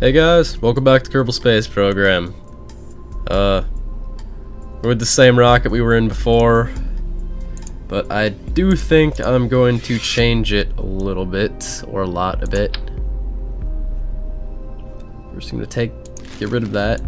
Hey guys, welcome back to Kerbal Space Program. We're with the same rocket we were in before, but I do think I'm going to change it a little bit, or a bit. We're just going to get rid of that,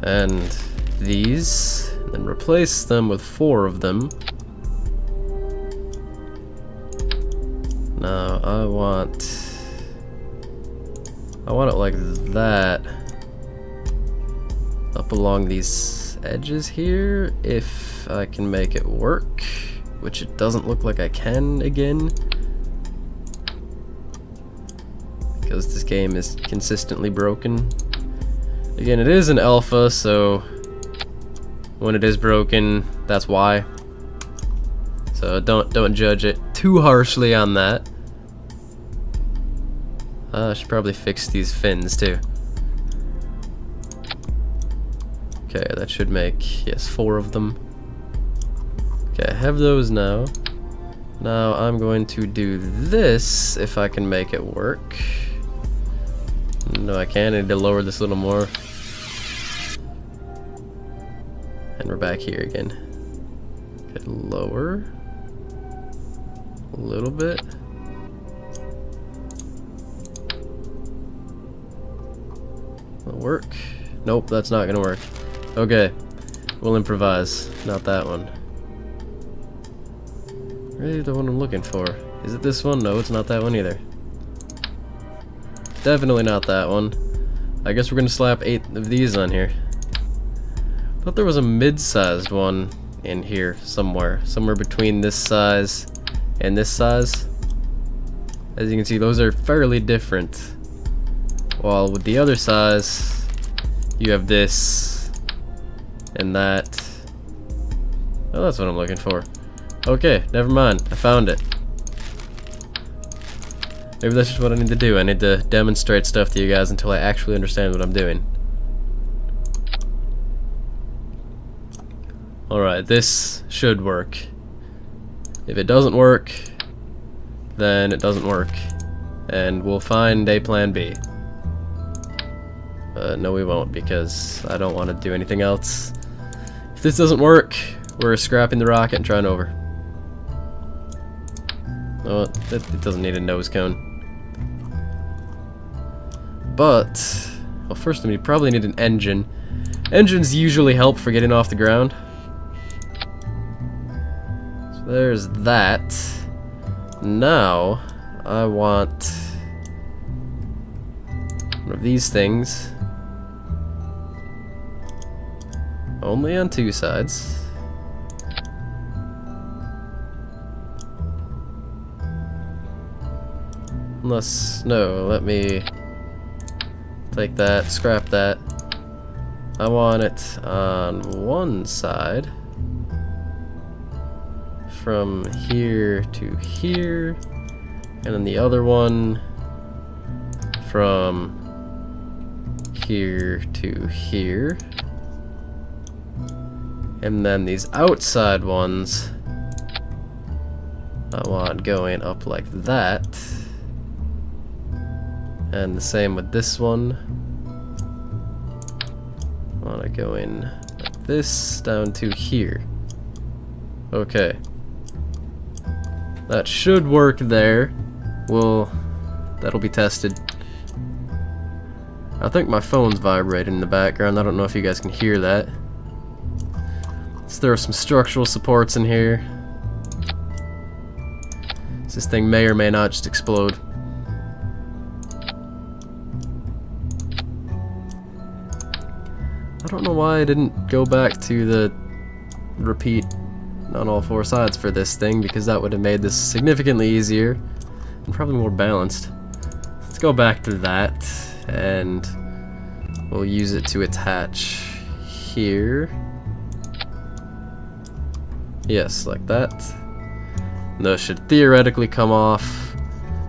and these, and then replace them with 4 of them. Now I want it like that, up along these edges here, if I can make it work, which it doesn't look like I can again, because this game is consistently broken. Again, it is an alpha, so when it is broken, that's why. So don't judge it too harshly on that. I should probably fix these fins too. Okay, that should make, yes, 4 of them. Okay, I have those now. Now I'm going to do this, if I can make it work. No, I can't. I need to lower this a little more. And we're back here again. Okay, lower. A little bit. Will work? Nope, that's not gonna work. Okay, we'll improvise. Not that one. Really the one I'm looking for. Is it this one? No, it's not that one either. Definitely not that one. I guess we're gonna slap 8 of these on here. Thought there was a mid-sized one in here somewhere. Somewhere between this size and this size. As you can see, those are fairly different. While with the other size, you have this and that. Oh, that's what I'm looking for. Okay, never mind. I found it. Maybe that's just what I need to do. I need to demonstrate stuff to you guys until I actually understand what I'm doing. Alright, this should work. If it doesn't work, then it doesn't work. And we'll find a plan B. No, we won't, because I don't want to do anything else. If this doesn't work, we're scrapping the rocket and trying over. Oh, it doesn't need a nose cone. But, well, first we probably need an engine. Engines usually help for getting off the ground. So there's that. Now, I want one of these things. Only on 2 sides. Unless, no, let me take that, scrap that. I want it on 1 side. From here to here. And then the other one from here to here. And then these outside ones I want going up like that. And the same with this one. I want to go in like this down to here. Okay. That should work there. Well, that'll be tested. I think my phone's vibrating in the background. I don't know if you guys can hear that. Let's throw some structural supports in here. This thing may or may not just explode. I don't know why I didn't go back to the repeat on all 4 sides for this thing, because that would have made this significantly easier and probably more balanced. Let's go back to that, and we'll use it to attach here. Yes, like that. Those should theoretically come off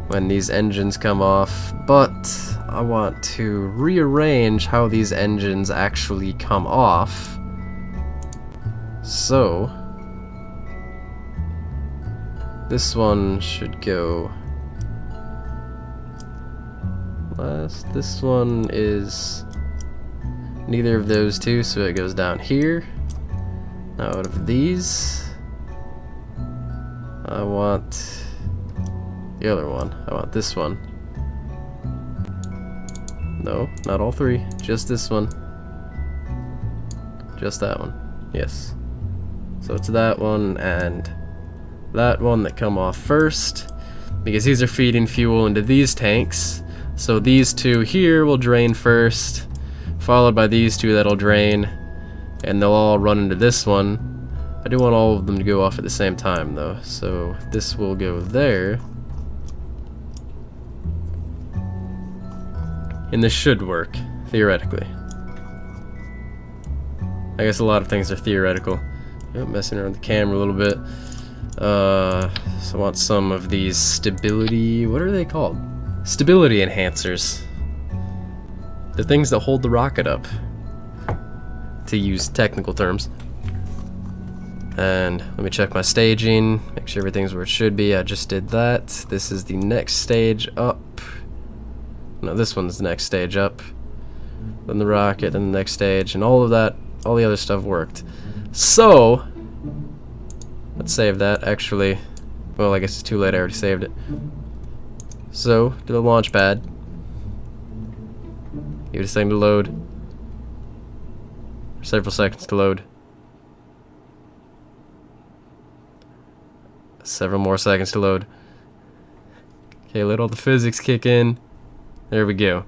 when these engines come off, but I want to rearrange how these engines actually come off. So this one should go last. This one is neither of those two, so it goes down here. Now out of these, I want the other one. I want this one. No, not all three. Just this one. Just that one. Yes. So it's that one and that one that come off first, because these are feeding fuel into these tanks. So these two here will drain first, followed by these two that'll drain, and they'll all run into this one. I do want all of them to go off at the same time though, so this will go there. And this should work, theoretically. I guess a lot of things are theoretical. Yep, messing around with the camera a little bit. So I want some of these stability, what are they called? Stability enhancers. The things that hold the rocket up, to use technical terms. And let me check my staging, make sure everything's where it should be. I just did that. This is the next stage up. No, this one's the next stage up. Then the rocket, then the next stage, and all of that, all the other stuff worked. So, let's save that, actually. Well, I guess it's too late, I already saved it. So, to the launch pad. Give it a second to load. Several seconds to load. Several more seconds to load. Okay, let all the physics kick in. There we go.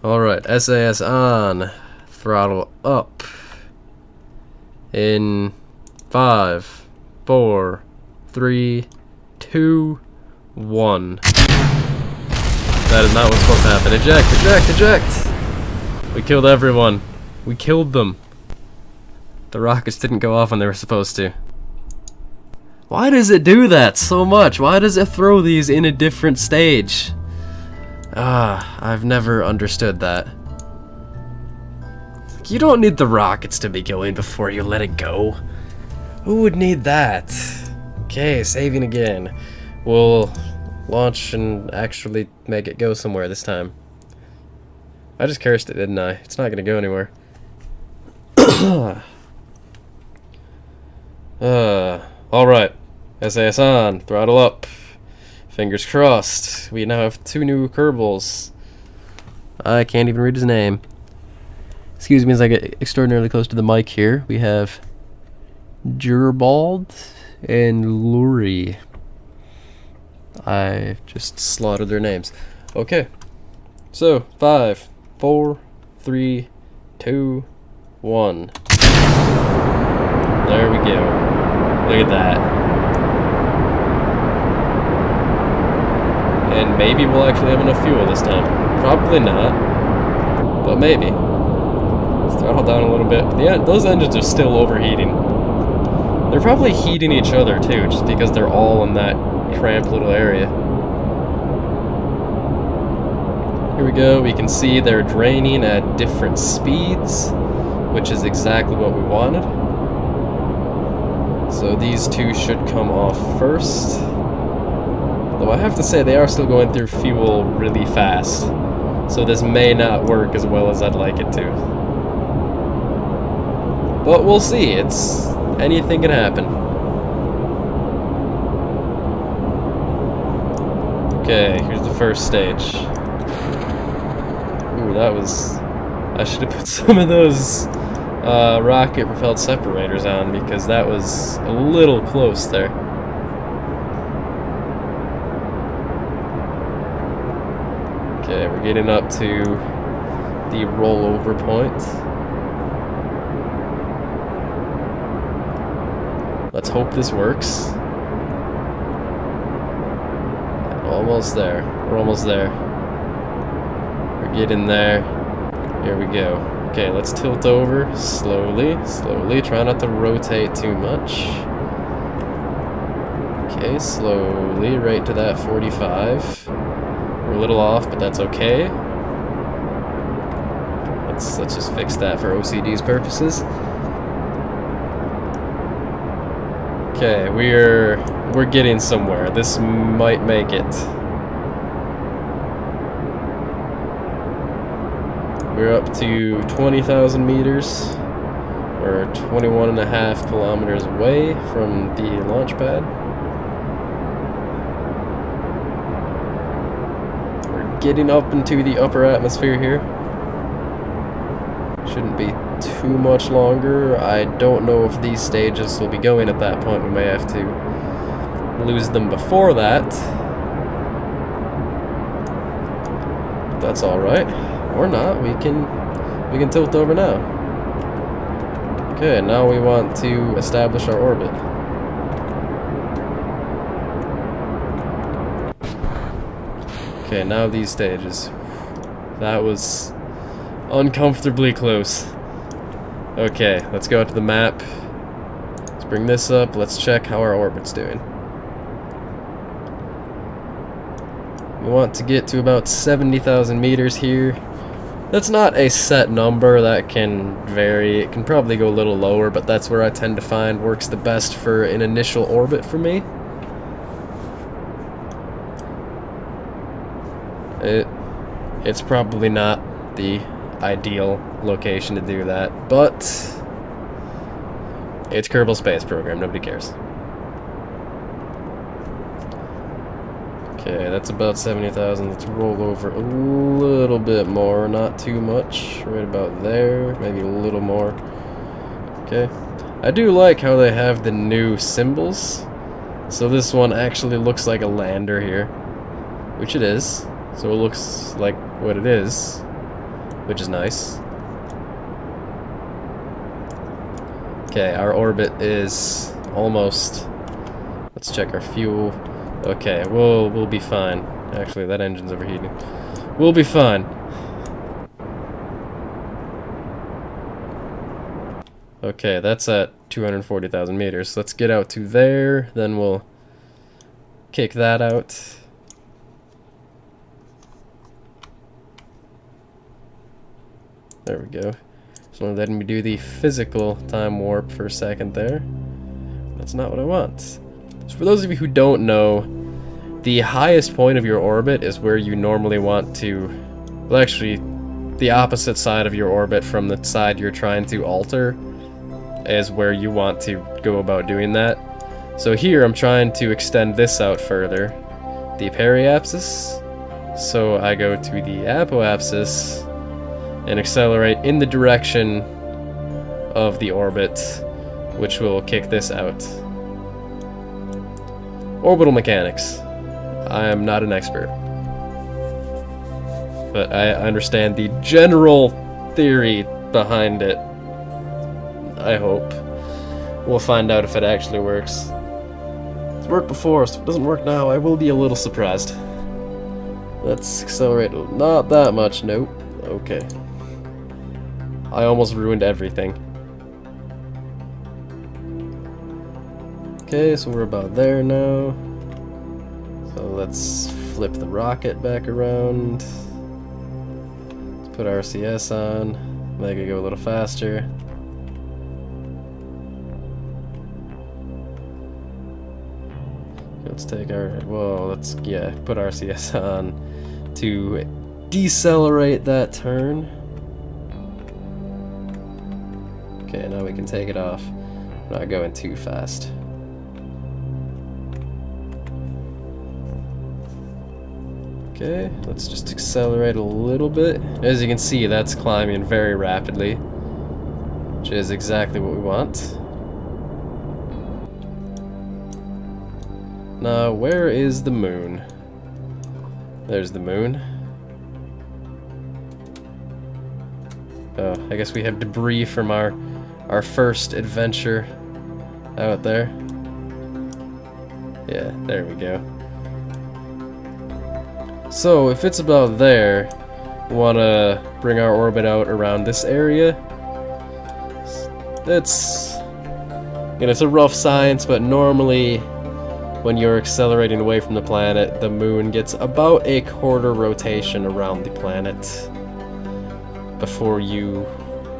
Alright, SAS on. Throttle up. In 5, 4, 3, 2, 1. That is not what's supposed to happen. Eject, eject, eject! We killed everyone. We killed them. The rockets didn't go off when they were supposed to. Why does it do that so much? Why does it throw these in a different stage? I've never understood that. You don't need the rockets to be going before you let it go. Who would need that? Okay, saving again. We'll launch and actually make it go somewhere this time. I just cursed it, didn't I? It's not gonna go anywhere. Alright. SAS on. Throttle up. Fingers crossed. We now have 2 new Kerbals. I can't even read his name. Excuse me as I get extraordinarily close to the mic here. We have Kerbal and Luri. I just slaughtered their names. Okay. So, 5, 4, 3, 2, 1. There we go. Look at that. And maybe we'll actually have enough fuel this time. Probably not. But maybe. Let's throttle down a little bit. Yeah, those engines are still overheating. They're probably heating each other too, just because they're all in that cramped little area. Here we go. We can see they're draining at different speeds, which is exactly what we wanted. So these 2 should come off first. Though I have to say they are still going through fuel really fast. So this may not work as well as I'd like it to. But we'll see. It's anything can happen. Okay, here's the first stage. Ooh, that was... I should have put some of those rocket propelled separators on, because that was a little close there. Okay, we're getting up to the rollover point. Let's hope this works. Almost there. We're almost there. We're getting there. Here we go. Okay, let's tilt over slowly, slowly. Try not to rotate too much. Okay, slowly, right to that 45. We're a little off, but that's okay. Let's just fix that for OCD's purposes. Okay, we're getting somewhere. This might make it. We're up to 20,000 meters. We're 21.5 kilometers away from the launch pad. We're getting up into the upper atmosphere here. Shouldn't be too much longer. I don't know if these stages will be going at that point. We may have to lose them before that. But that's alright. Or not. We can tilt over now. Okay, now we want to establish our orbit. Okay, now these stages. That was uncomfortably close. Okay, let's go out to the map. Let's bring this up. Let's check how our orbit's doing. We want to get to about 70,000 meters here. That's not a set number. That can vary. It can probably go a little lower, but that's where I tend to find works the best for an initial orbit for me. It's probably not the ideal location to do that, but it's Kerbal Space Program, nobody cares. Okay, that's about 70,000. Let's roll over a little bit more, not too much, right about there, maybe a little more. Okay, I do like how they have the new symbols. So this one actually looks like a lander here, which it is. So it looks like what it is, which is nice. Okay, our orbit is almost. Let's check our fuel. Okay, we'll be fine. Actually, that engine's overheating. We'll be fine. Okay, that's at 240,000 meters. Let's get out to there, then we'll kick that out. There we go. So letting me do the physical time warp for a second there. That's not what I want. So for those of you who don't know, the highest point of your orbit is where you normally want to, well actually, the opposite side of your orbit from the side you're trying to alter is where you want to go about doing that. So here I'm trying to extend this out further, the periapsis. So I go to the apoapsis and accelerate in the direction of the orbit, which will kick this out. Orbital mechanics. I am not an expert, but I understand the general theory behind it. I hope. We'll find out if it actually works. It's worked before, so if it doesn't work now, I will be a little surprised. Let's accelerate. Not that much, nope. Okay. I almost ruined everything. Okay, so we're about there now. So let's flip the rocket back around. Let's put RCS on. Make it go a little faster. Let's take our, well, let's, yeah, put RCS on to decelerate that turn. Okay, now we can take it off. Not going too fast. Okay, let's just accelerate a little bit. As you can see, that's climbing very rapidly, which is exactly what we want. Now, where is the moon? There's the moon. Oh, I guess we have debris from our first adventure out there. Yeah, there we go. So, if it's about there, we want to bring our orbit out around this area. It's, you know, it's a rough science, but normally when you're accelerating away from the planet, the moon gets about a quarter rotation around the planet before you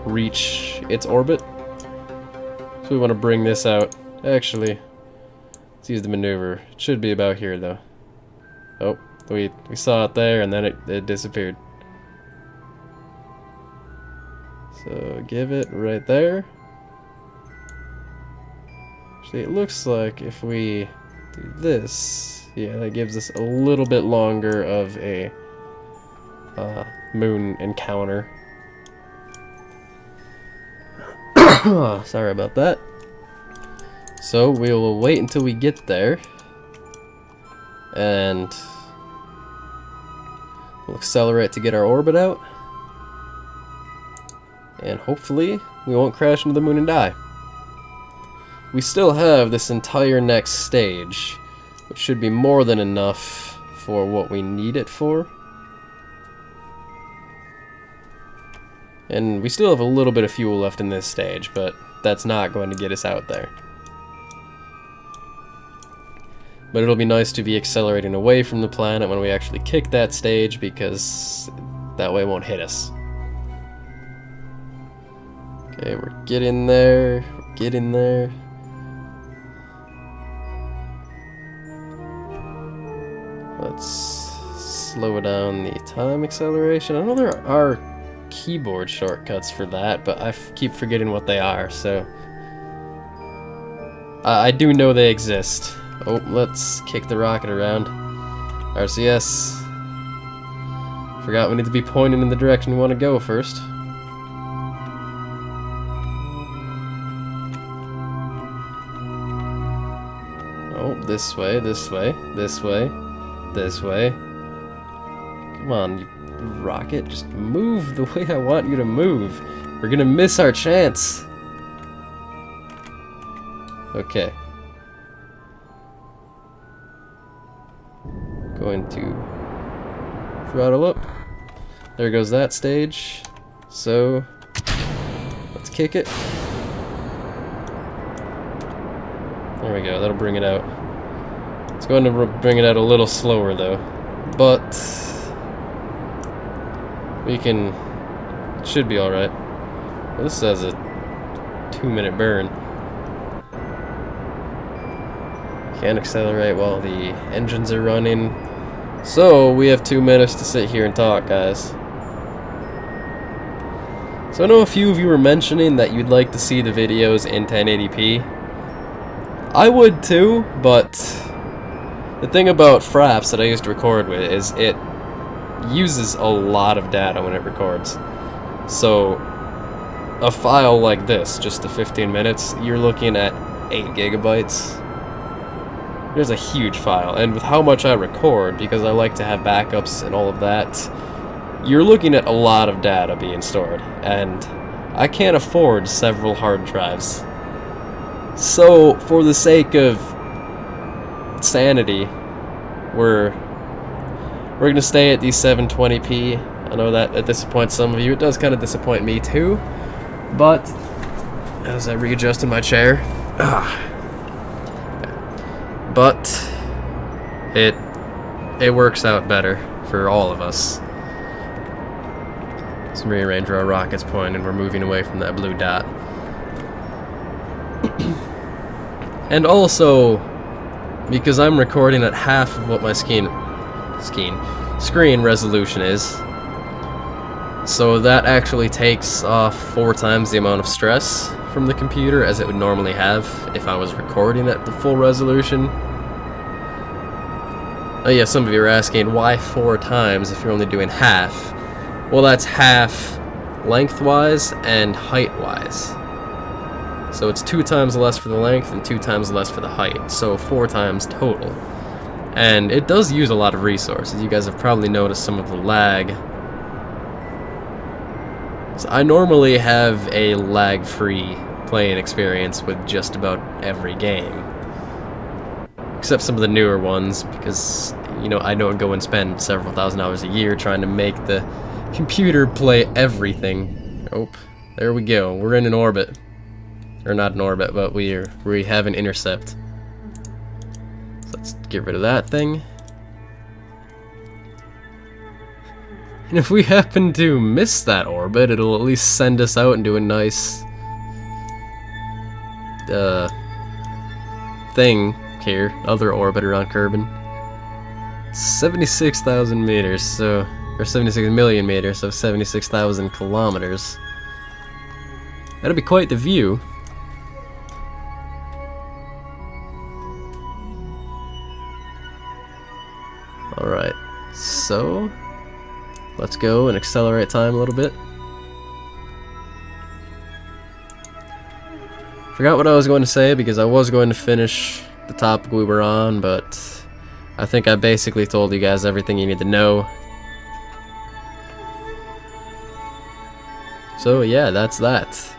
reach its orbit. So we want to bring this out. Actually, let's use the maneuver. It should be about here though. Oh, we saw it there and then it disappeared. So give it right there. Actually, it looks like if we do this, yeah, that gives us a little bit longer of a moon encounter. Sorry about that. So we will wait until we get there, and we'll accelerate to get our orbit out, and hopefully we won't crash into the moon and die. We still have this entire next stage, which should be more than enough for what we need it for. And we still have a little bit of fuel left in this stage, but that's not going to get us out there. But it'll be nice to be accelerating away from the planet when we actually kick that stage, because that way it won't hit us. Okay, we're getting there. We're getting there. Let's slow down the time acceleration. I know there are keyboard shortcuts for that, but I keep forgetting what they are, so I do know they exist. Oh, let's kick the rocket around. RCS. Forgot we need to be pointing in the direction we want to go first. Oh, this way, this way, this way, this way. Come on, you rocket, just move the way I want you to move. We're gonna miss our chance. Okay. Going to throttle up. There goes that stage. So let's kick it. There we go, that'll bring it out. It's going to bring it out a little slower though, but we can, it should be alright. Well, this has a 2-minute burn. Can't accelerate while the engines are running. So we have 2 minutes to sit here and talk, guys. So I know a few of you were mentioning that you'd like to see the videos in 1080p. I would too, but the thing about Fraps that I used to record with is it uses a lot of data when it records. So a file like this, just the 15 minutes, you're looking at 8 gigabytes. There's a huge file, and with how much I record, because I like to have backups and all of that, you're looking at a lot of data being stored, and I can't afford several hard drives. So, for the sake of sanity, we're gonna stay at these 720p. I know that disappoints some of you. It does kind of disappoint me too, but as I readjust in my chair, but it works out better for all of us. Let's rearrange where our rocket's pointing, and we're moving away from that blue dot. And also, because I'm recording at half of what my screen resolution is, so that actually takes off 4 times the amount of stress from the computer as it would normally have if I was recording at the full resolution. Oh yeah, some of you are asking, why 4 times if you're only doing half? Well, that's half lengthwise and height-wise. So it's 2 times less for the length and 2 times less for the height, so 4 times total. And it does use a lot of resources. You guys have probably noticed some of the lag. So I normally have a lag-free playing experience with just about every game. Except some of the newer ones, because, you know, I don't go and spend several $1,000s a year trying to make the computer play everything. Oh, there we go. We're in an orbit. Or not an orbit, but we have an intercept. So let's get rid of that thing. And if we happen to miss that orbit, it'll at least send us out and do a nice thing here, other orbit around Kerbal. 76,000 meters, so, or 76 million meters, so 76,000 kilometers. That'll be quite the view. Alright, so let's go and accelerate time a little bit. Forgot what I was going to say because I was going to finish the topic we were on, but I think I basically told you guys everything you need to know. So yeah, that's that.